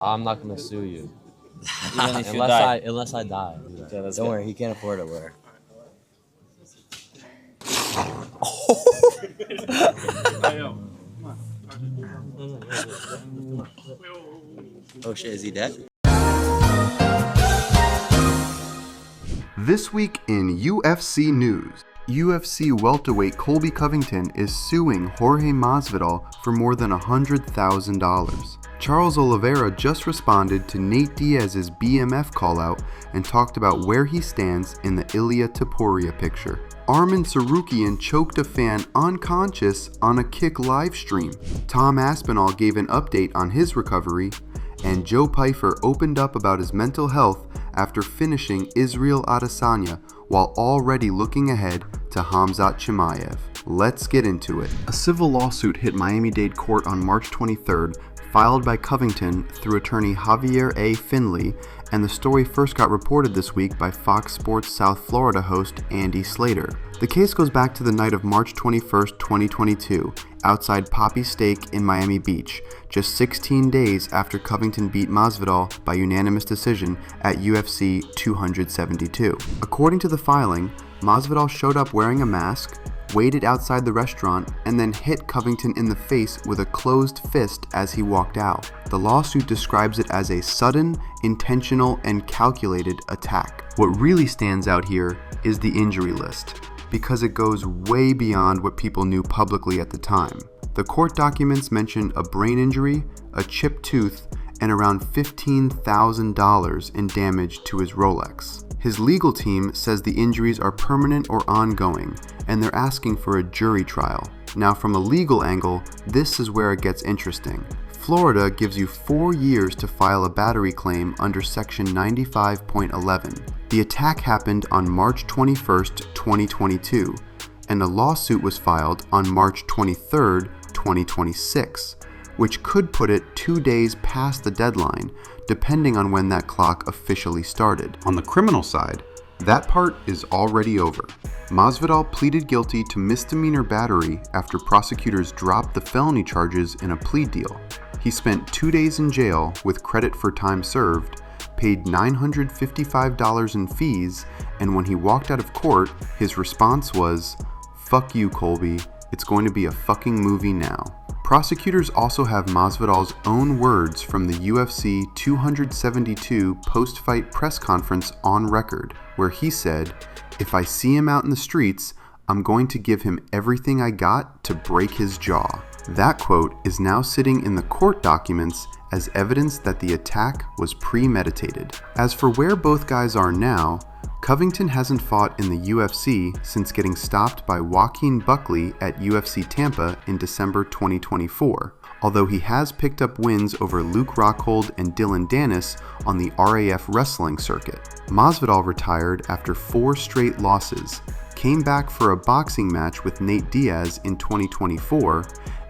I'm not gonna sue you. Even if you die. Unless I die. Yeah, Don't worry, he can't afford it. Where? Oh shit, is he dead? This week in UFC news, UFC welterweight Colby Covington is suing Jorge Masvidal for more than $100,000. Charles Oliveira just responded to Nate Diaz's BMF callout and talked about where he stands in the Ilia Topuria picture. Arman Tsarukyan choked a fan unconscious on a kick live stream. Tom Aspinall gave an update on his recovery, and Joe Pyfer opened up about his mental health after finishing Israel Adesanya while already looking ahead to Khamzat Chimaev. Let's get into it. A civil lawsuit hit Miami-Dade court on March 23rd, filed by Covington through attorney Javier A. Finley, and the story first got reported this week by Fox Sports South Florida host Andy Slater. The case goes back to the night of March 21st, 2022, outside Papi Steak in Miami Beach, just 16 days after Covington beat Masvidal by unanimous decision at UFC 272. According to the filing, Masvidal showed up wearing a mask, waited outside the restaurant, and then hit Covington in the face with a closed fist as he walked out. The lawsuit describes it as a sudden, intentional, and calculated attack. What really stands out here is the injury list, because it goes way beyond what people knew publicly at the time. The court documents mention a brain injury, a chipped tooth, and around $15,000 in damage to his Rolex. His legal team says the injuries are permanent or ongoing, and they're asking for a jury trial. Now, from a legal angle, this is where it gets interesting. Florida gives you 4 years to file a battery claim under Section 95.11. The attack happened on March 21st, 2022, and a lawsuit was filed on March 23rd, 2026, which could put it 2 days past the deadline, depending on when that clock officially started. On the criminal side, that part is already over. Masvidal pleaded guilty to misdemeanor battery after prosecutors dropped the felony charges in a plea deal. He spent 2 days in jail with credit for time served, paid $955 in fees, and when he walked out of court, his response was, "Fuck you, Colby. It's going to be a fucking movie now." Prosecutors also have Masvidal's own words from the UFC 272 post-fight press conference on record, where he said, "If I see him out in the streets, I'm going to give him everything I got to break his jaw." That quote is now sitting in the court documents as evidence that the attack was premeditated. As for where both guys are now, Covington hasn't fought in the UFC since getting stopped by Joaquin Buckley at UFC Tampa in December 2024, although he has picked up wins over Luke Rockhold and Dylan Dennis on the RAF wrestling circuit. Masvidal retired after 4 straight losses, came back for a boxing match with Nate Diaz in 2024,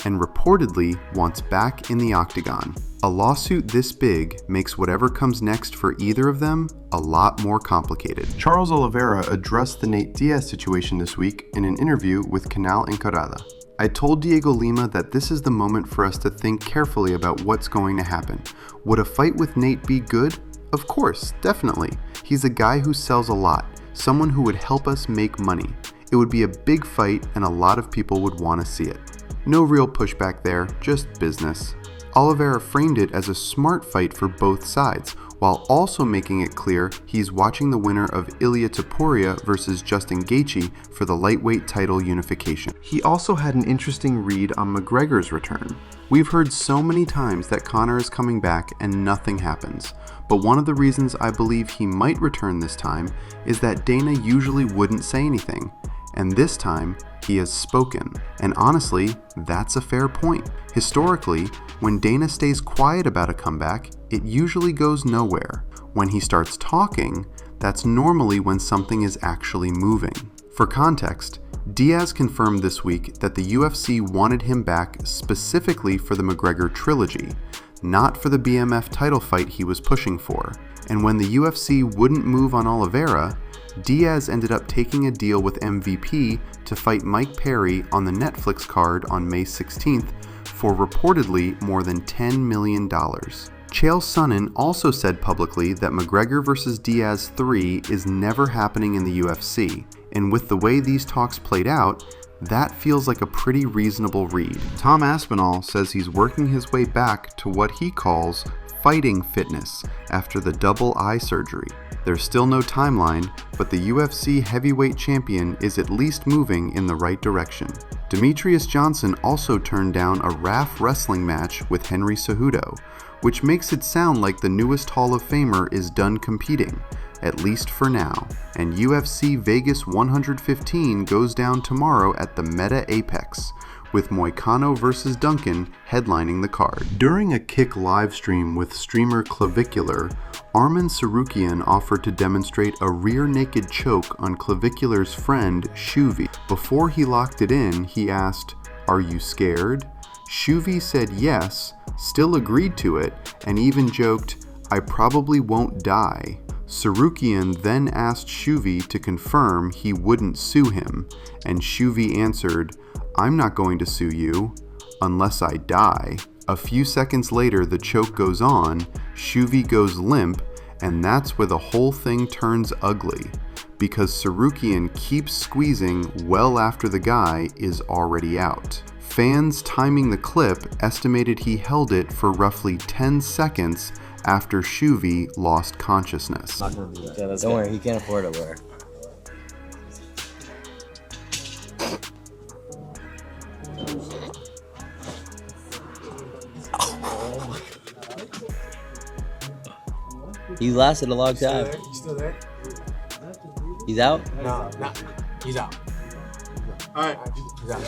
and reportedly wants back in the octagon. A lawsuit this big makes whatever comes next for either of them a lot more complicated. Charles Oliveira addressed the Nate Diaz situation this week in an interview with Canal Encarada. "I told Diego Lima that this is the moment for us to think carefully about what's going to happen. Would a fight with Nate be good? Of course, definitely. He's a guy who sells a lot, someone who would help us make money. It would be a big fight and a lot of people would want to see it. No real pushback there, just business." Oliveira framed it as a smart fight for both sides, while also making it clear he's watching the winner of Ilia Topuria versus Justin Gaethje for the lightweight title unification. He also had an interesting read on McGregor's return. We've heard so many times that Conor is coming back and nothing happens, but one of the reasons I believe he might return this time is that Dana usually wouldn't say anything, and this time he has spoken. And honestly, that's a fair point. Historically, when Dana stays quiet about a comeback, it usually goes nowhere. When he starts talking, that's normally when something is actually moving. For context, Diaz confirmed this week that the UFC wanted him back specifically for the McGregor trilogy, not for the BMF title fight he was pushing for. And when the UFC wouldn't move on Oliveira, Diaz ended up taking a deal with MVP to fight Mike Perry on the Netflix card on May 16th for reportedly more than $10 million. Chael Sonnen also said publicly that McGregor vs. Diaz 3 is never happening in the UFC, and with the way these talks played out, that feels like a pretty reasonable read. Tom Aspinall says he's working his way back to what he calls fighting fitness after the double eye surgery. There's still no timeline, but the UFC heavyweight champion is at least moving in the right direction. Demetrious Johnson also turned down a RAF wrestling match with Henry Cejudo, which makes it sound like the newest Hall of Famer is done competing, at least for now. And UFC Vegas 115 goes down tomorrow at the Meta Apex, with Moicano vs. Duncan headlining the card. During a Kick livestream with streamer Clavicular, Arman Tsarukyan offered to demonstrate a rear naked choke on Clavicular's friend Shuvi. Before he locked it in, he asked, "Are you scared?" Shuvi said yes, still agreed to it, and even joked, "I probably won't die." Tsarukyan then asked Shuvi to confirm he wouldn't sue him, and Shuvi answered, "I'm not going to sue you, unless I die." A few seconds later, the choke goes on, Shuvi goes limp, and that's where the whole thing turns ugly, because Tsarukyan keeps squeezing well after the guy is already out. Fans timing the clip estimated he held it for roughly 10 seconds after Shuvi lost consciousness. Don't worry, he can't afford it, Laura. He lasted a long time. You still there? He's out? No. He's out. All right. He's out.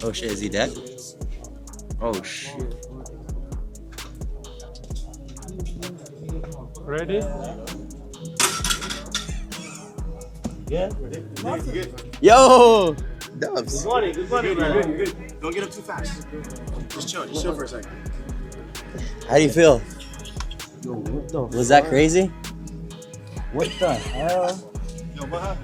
Oh shit, is he dead? Oh shit. Ready? Yeah. Yo! Dubs. Good money, man. You're good. Don't get up too fast. Just chill for a second. How do you feel? Was that crazy? What the hell?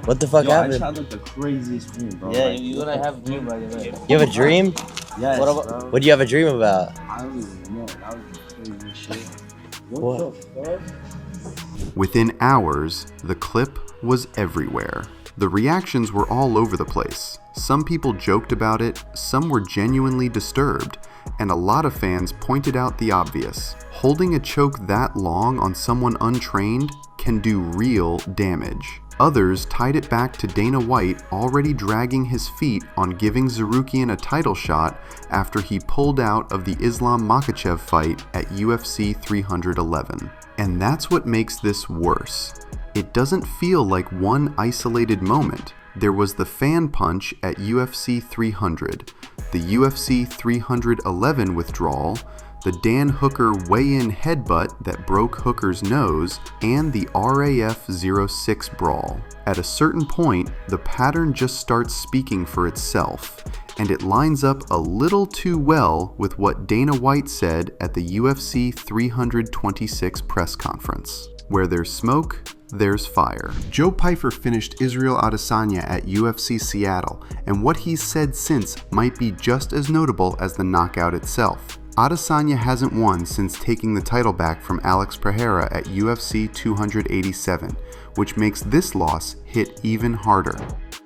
What the fuck I happened? shot like the craziest dream, bro. Yeah, Like, you're gonna have a dream right away. You have a dream? Yes, bro. What do you have a dream about? I don't even know. That was the craziest shit. What? the fuck? Within hours, the clip was everywhere. The reactions were all over the place. Some people joked about it, some were genuinely disturbed, and a lot of fans pointed out the obvious. Holding a choke that long on someone untrained can do real damage. Others tied it back to Dana White already dragging his feet on giving Tsarukyan a title shot after he pulled out of the Islam Makhachev fight at UFC 311. And that's what makes this worse. It doesn't feel like one isolated moment. There was the fan punch at UFC 300, the UFC 311 withdrawal, the Dan Hooker weigh-in headbutt that broke Hooker's nose, and the RAF 06 brawl. At a certain point, the pattern just starts speaking for itself, and it lines up a little too well with what Dana White said at the UFC 326 press conference. Where there's smoke, there's fire. Joe Pyfer finished Israel Adesanya at UFC Seattle, and what he's said since might be just as notable as the knockout itself. Adesanya hasn't won since taking the title back from Alex Pereira at UFC 287, which makes this loss hit even harder.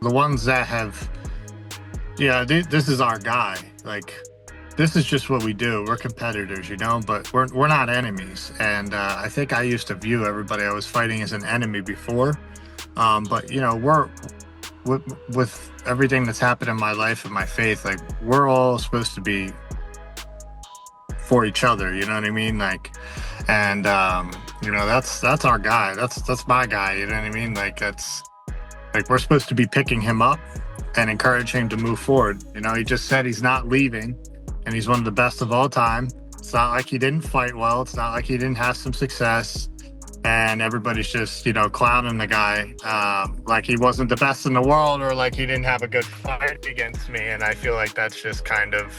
The ones that have, this is our guy. Like, this is just what we do. We're competitors, you know, but we're not enemies. And I think I used to view everybody I was fighting as an enemy before. But, you know, we're with everything that's happened in my life and my faith, like, we're all supposed to be for each other, you know what I mean? Like, and you know, that's our guy. That's my guy, you know what I mean? Like, that's like, we're supposed to be picking him up and encouraging him to move forward. You know, he just said he's not leaving, and he's one of the best of all time. It's not like he didn't fight well. It's not like he didn't have some success, and everybody's just, you know, clowning the guy like he wasn't the best in the world, or like he didn't have a good fight against me. And I feel like that's just kind of,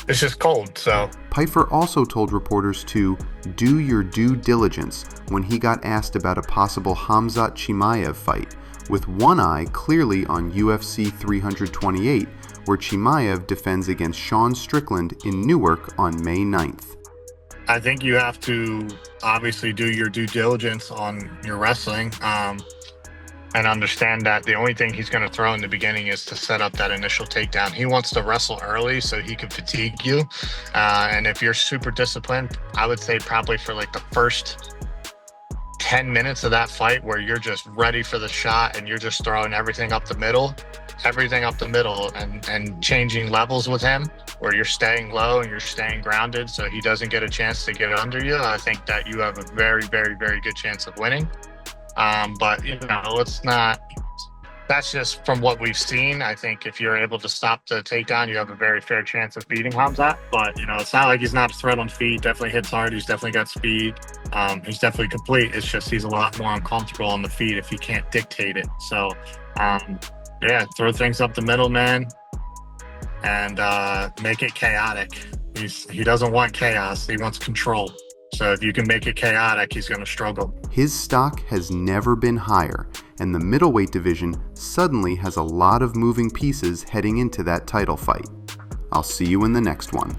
it's just cold. So Pyfer also told reporters to do your due diligence when he got asked about a possible Khamzat Chimaev fight, with one eye clearly on UFC 328, where Chimaev defends against Sean Strickland in Newark on May 9th. I think you have to obviously do your due diligence on your wrestling and understand that the only thing he's going to throw in the beginning is to set up that initial takedown. He wants to wrestle early so he can fatigue you. And if you're super disciplined, I would say probably for like the first 10 minutes of that fight where you're just ready for the shot and you're just throwing everything up the middle and changing levels with him, where you're staying low and you're staying grounded so he doesn't get a chance to get under you. I think that you have a very, very, very good chance of winning. But, you know, that's just from what we've seen. I think if you're able to stop the takedown, you have a very fair chance of beating Khamzat. But, you know, it's not like he's not a threat on feet. Definitely hits hard. He's definitely got speed. He's definitely complete. It's just he's a lot more uncomfortable on the feet if he can't dictate it. So, yeah, throw things up the middle, man, and make it chaotic. He doesn't want chaos. He wants control. So if you can make it chaotic, he's going to struggle. His stock has never been higher, and the middleweight division suddenly has a lot of moving pieces heading into that title fight. I'll see you in the next one.